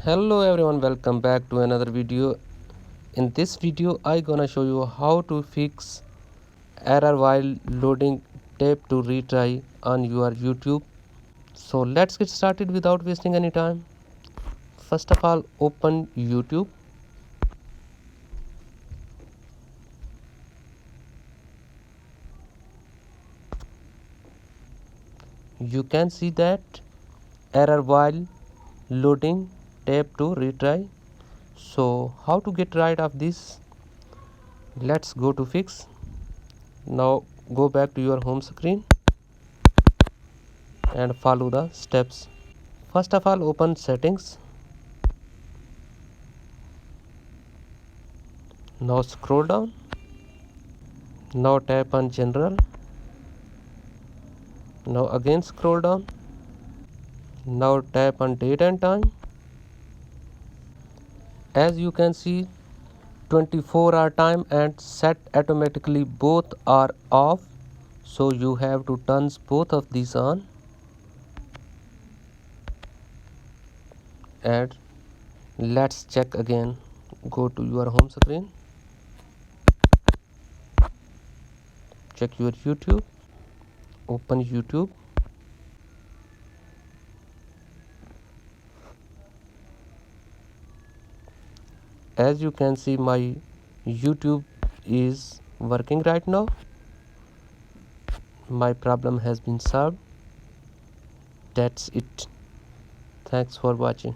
Hello everyone, welcome back to another video. In this video I gonna show you how to fix error while loading tape to retry on your YouTube. So let's get started without wasting any time. First of all, open YouTube. You can see that error while loading tape to retry. So how to get rid of this? Let's go to fix. Now go back to your home screen and follow the steps. First of all, open settings. Now scroll down. Now tap on general. Now again scroll down. Now tap on date and time. As you can see, 24-hour time and set automatically both are off. So you have to turn both of these on. And let's check again. Go to your home screen. Check your YouTube. Open YouTube. As you can see, my YouTube is working right now. My problem has been solved. That's it. Thanks for watching.